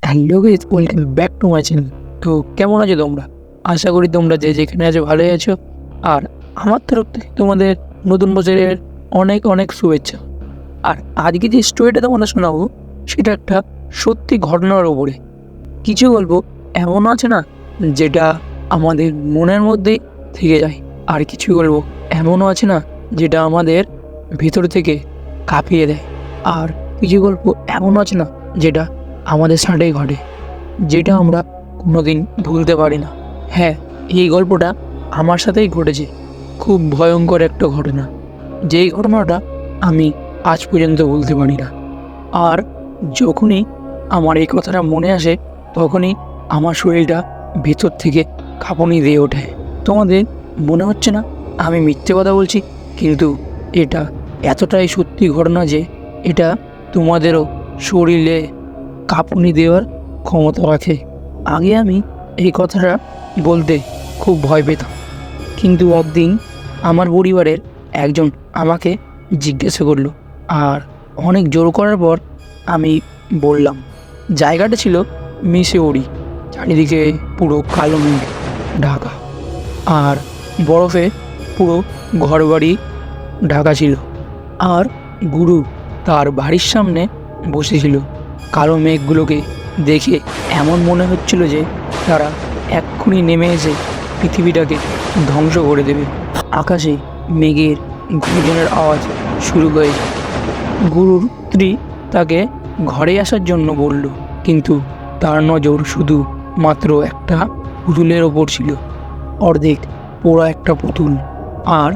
Hello guys, welcome back to my channel. তো কেমন আছো তোমরা? আশা করি তোমরা যে যেখানে আছো ভালোই আছো। আর আমার তরফ থেকে তোমাদের নতুন বছরের অনেক অনেক শুভেচ্ছা। আর আজকে যে স্টোরিটা তোমাদের শোনাবো সেটা একটা সত্যি ঘটনার ওপরে। কিছু গল্প এমন আছে না যেটা আমাদের মনের মধ্যেই থেকে যায়, আর কিছু গল্প এমনও আছে না যেটা আমাদের ভিতর থেকে কাঁপিয়ে দেয়, আর কিছু গল্প এমনও আছে না যেটা আমাদের সাথেই ঘটে, যেটা আমরা কোনোদিন ভুলতে পারি না। হ্যাঁ, এই গল্পটা আমার সাথেই ঘটেছে। খুব ভয়ঙ্কর একটা ঘটনা, যেই ঘটনাটা আমি আজ পর্যন্ত ভুলতে পারি না। আর যখনই আমার এই কথাটা মনে আসে তখনই আমার শরীরটা ভেতর থেকে কাঁপুনি দিয়ে ওঠে। তোমাদের মনে হচ্ছে না আমি মিথ্যে কথা বলছি, কিন্তু এটা এতটাই সত্যি ঘটনা যে এটা তোমাদেরও শরীরে কাঁপুনি দেওয়ার ক্ষমতা রাখে। আগে আমি এই কথাটা বলতে খুব ভয় পেতাম, কিন্তু একদিন আমার পরিবারের একজন আমাকে জিজ্ঞাসা করলো, আর অনেক জোর করার পর আমি বললাম। জায়গাটা ছিল মিসৌরি, চারিদিকে পুরো কালো মেঘ ঢাকা, আর বরফে পুরো ঘরবাড়ি ঢাকা ছিল। আর গুরু তার বাড়ির সামনে বসেছিল। কালো মেঘগুলোকে দেখে এমন মনে হচ্ছিল যে তারা এক্ষুনি নেমে এসে পৃথিবীটাকে ধ্বংস করে দেবে। আকাশে মেঘের গর্জনের আওয়াজ শুরু হয়ে যায়। গুরুর স্ত্রী তাকে ঘরে আসার জন্য বলল, কিন্তু তার নজর শুধু মাত্র একটা পুতুলের ওপর ছিল। অর্ধেক পোড়া একটা পুতুল, আর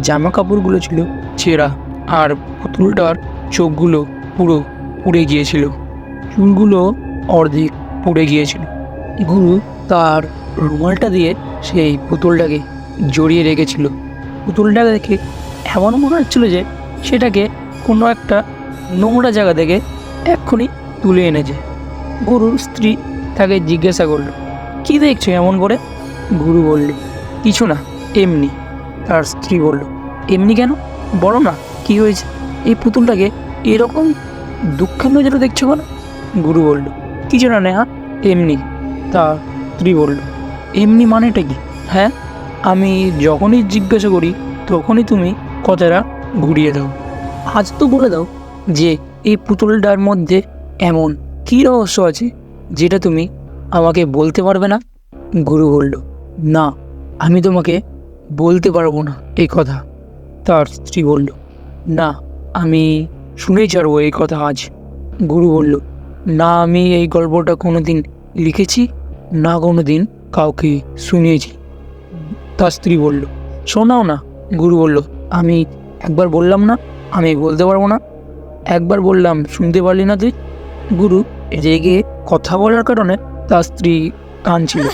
জামা কাপড়গুলো ছিল ছেঁড়া, আর পুতুলটার চোখগুলো পুরো পুড়ে গিয়েছিল, চুলগুলো অর্ধেক পুড়ে গিয়েছিল। গুরু তার রুমালটা দিয়ে সেই পুতুলটাকে জড়িয়ে রেখেছিল। পুতুলটাকে দেখে এমন মনে হচ্ছিল যে সেটাকে কোনো একটা নোংরা জায়গা থেকে এক্ষুনি তুলে এনেছে। গুরুর স্ত্রী তাকে জিজ্ঞাসা করলো, কি দেখছো এমন করে? গুরু বলল, কিছু না, এমনি। তার স্ত্রী বলল, এমনি কেন? বলো না কি হয়েছে? এই পুতুলটাকে এরকম দুঃখের নজরে দেখছো কেন? গুরু বলল, কিছু না নেহা, এমনি। তার স্ত্রী বলল, এমনি মানেটা কি? হ্যাঁ, আমি যখনই জিজ্ঞাসা করি তখনই তুমি কথাটা ঘুরিয়ে দাও। আজ তো বলে দাও যে এই পুতুলটার মধ্যে এমন কী রহস্য আছে যেটা তুমি আমাকে বলতে পারবে না? গুরু বলল, না, আমি তোমাকে বলতে পারবো না এই কথা। তার স্ত্রী বলল, না, আমি শুনেই ছাড়বো এই কথা আজ। গুরু বলল, না, আমি এই গল্পটা কোনো দিন লিখেছি, না কোনো দিন কাউকে শুনিয়েছি। তার স্ত্রী বলল, শোনাও না। গুরু বলল, আমি একবার বললাম না আমি বলতে পারবো না? একবার বললাম, শুনতে পারলি না তুই? গুরু রেগে কথা বলার কারণে তার স্ত্রী কাঁদছিল।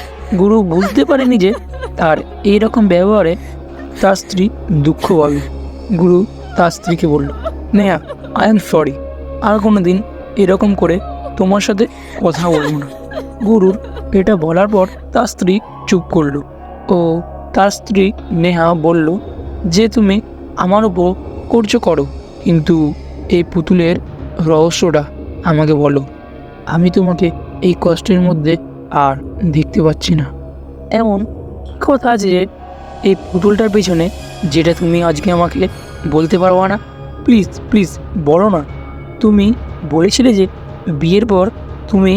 গুরু বুঝতে পারেনি যে তার এইরকম ব্যবহারে তার স্ত্রী দুঃখ পাবে। গুরু তার স্ত্রীকে বলল, নেহা, আই এম সরি, আর কোনো দিন এরকম করে তোমার সাথে কথা বলবো না। গুরুর এটা বলার পর তার স্ত্রী চুপ করলো। ও তার স্ত্রী নেহা বলল, যে তুমি আমার উপর করছো করো, কিন্তু এই পুতুলের রহস্যটা আমাকে বলো। আমি তোমাকে এই কষ্টের মধ্যে আর দেখতে পাচ্ছি না। এমন কথা আছে যে এই পুতুলটার পেছনে, যেটা তুমি আজকে আমাকে বলতে পারবা না? প্লিজ প্লিজ বলো না। তুমি বলেছিলে যে বিয়ের পর তুমি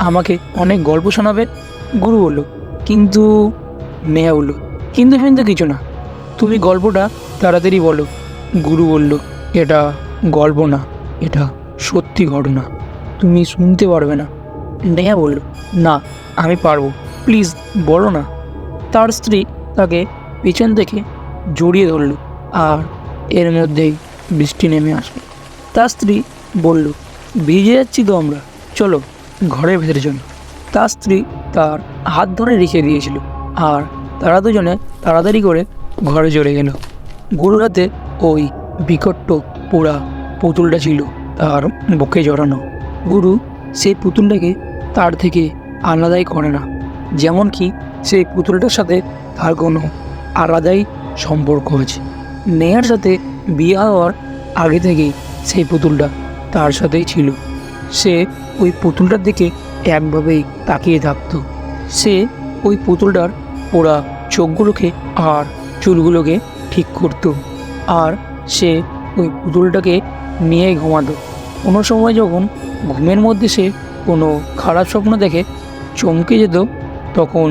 আমাকে অনেক গল্প শোনাবে। গুরু বলল, কিন্তু নেহা বলল, কিন্তু কিছু না, তুমি গল্পটা তাড়াতাড়ি বলো। গুরু বলল, এটা গল্প না, এটা সত্যি ঘটনা, তুমি শুনতে পারবে না। নেহা বলল, না, আমি পারবো, প্লিজ বলো না। তার স্ত্রী তাকে পিছন থেকে জড়িয়ে ধরল, আর এর মধ্যেই বৃষ্টি নেমে আসলো। তার স্ত্রী বলল, ভিজে যাচ্ছি তো আমরা, চলো ঘরের ভেতরে চলো। তার স্ত্রী তার হাত ধরে রেখে দিয়েছিল, আর তারা দুজনে তাড়াতাড়ি করে ঘরে চলে গেল। গুরুর হাতে ওই বিকট পোড়া পুতুলটা ছিল তার বুকে জড়ানো। গুরু সেই পুতুলটাকে তার থেকে আলাদাই করে না, যেমন কি সেই পুতুলটার সাথে তার কোনো আলাদাই সম্পর্ক আছে। নেহার সাথে বিয়ে হওয়ার আগে থেকেই সেই পুতুলটা তার সাথেই ছিল। সে ওই পুতুলটার দিকে একভাবেই তাকিয়ে থাকতো। সে ওই পুতুলটার পোড়া চোখগুলোকে আর চুলগুলোকে ঠিক করতো, আর সে ওই পুতুলটাকে নিয়ে ঘুমাতো। কোনো সময় যখন ঘুমের মধ্যে সে কোনো খারাপ স্বপ্ন দেখে চমকে যেত, তখন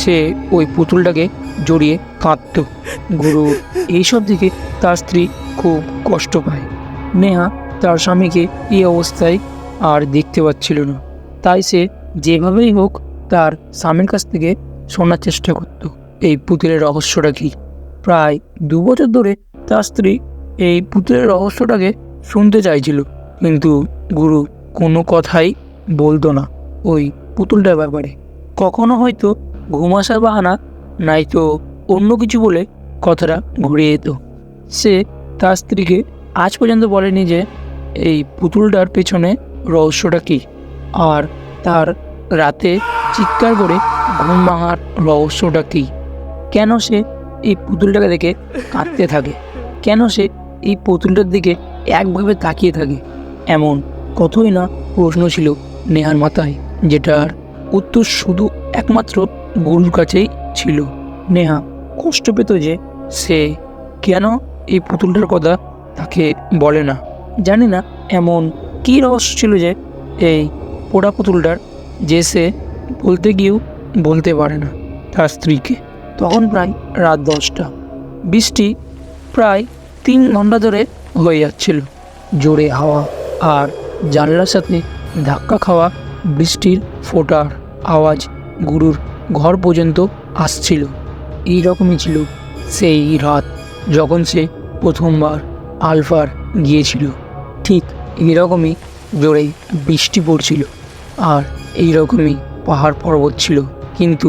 সে ওই পুতুলটাকে জড়িয়ে কাঁদতো। গুরুর এইসব দিকে তার স্ত্রী খুব কষ্ট পায়। নেহা তার স্বামীকে এই অবস্থায় আর দেখতে পাচ্ছিল না, তাই সে যেভাবেই হোক তার স্বামীর কাছ থেকে শোনার চেষ্টা করত এই পুতুলের রহস্যটা কী। প্রায় 2 বছর ধরে তার স্ত্রী এই পুতুলের রহস্যটাকে শুনতে চাইছিল, কিন্তু গুরু কোনো কথাই বলতো না ওই পুতুলটার ব্যাপারে। কখনো হয়তো ঘুম আসার বাহানা, নয়তো অন্য কিছু বলে কথাটা ঘুরিয়ে যেত। সে তার স্ত্রীকে আজ পর্যন্ত বলেনি যে এই পুতুলটার পেছনে রহস্যটা কী, আর তার রাতে চিৎকার করে ঘুম ভাঙার রহস্যটা কী। কেন সে এই পুতুলটাকে দেখে কাঁদতে থাকে, কেন সে এই পুতুলটার দিকে একভাবে তাকিয়ে থাকে, এমন কতই না প্রশ্ন ছিল নেহার মাথায়, যেটার উত্তর শুধু একমাত্র গুরুর কাছেই ছিল। নেহা কষ্ট পেত যে সে কেন এই পুতুলটার কথা তাকে বলে না। জানি না এমন কী রহস্য ছিল যে এই পোড়া পুতুলটার, যে সে বলতে গিয়েও বলতে পারে না তার স্ত্রীকে। তখন প্রায় রাত 10টা। বৃষ্টি প্রায় 3 ঘন্টা ধরে হয়ে যাচ্ছিল। জোরে হাওয়া আর জানলার সাথে ধাক্কা খাওয়া বৃষ্টির ফোঁটার আওয়াজ গুরুর ঘর পর্যন্ত আসছিল। এই রকমই ছিল সেই রাত যখন সে প্রথমবার আলফার গিয়েছিল। ঠিক এইরকমই জোরে বৃষ্টি পড়ছিল, আর এইরকমই পাহাড় পর্বত ছিল, কিন্তু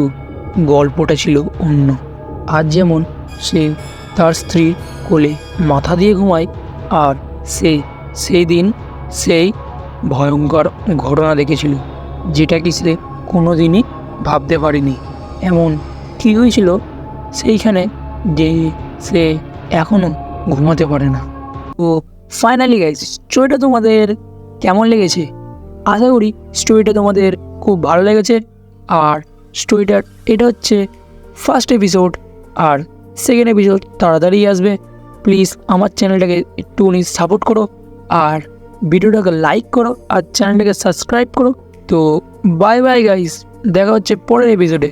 গল্পটা ছিল অন্য। আজ যেমন সে তার স্ত্রীর কোলে মাথা দিয়ে ঘুমায়, আর সে সেই দিন সেই ভয়ঙ্কর ঘটনা দেখেছিল, যেটা কি সে কোনো দিনই ভাবতে পারেনি। এমন কী হয়েছিল সেইখানে যে সে এখনও ঘুমাতে পারে না। তো ফাইনালি গাইস, স্টোরিটা তোমাদের কেমন লেগেছে? আশা করি স্টোরিটা তোমাদের খুব ভালো লেগেছে। আর স্টোরিটার এটা হচ্ছে ফার্স্ট এপিসোড, আর সেকেন্ড এপিসোড তাড়াতাড়ি আসবে। প্লিজ আমার চ্যানেলটাকে একটুখানি সাপোর্ট করো, আর ভিডিওটাকে লাইক করো, আর চ্যানেলটাকে সাবস্ক্রাইব করো। তো বাই বাই গাইস, দেখা হচ্ছে পরের এপিসোডে।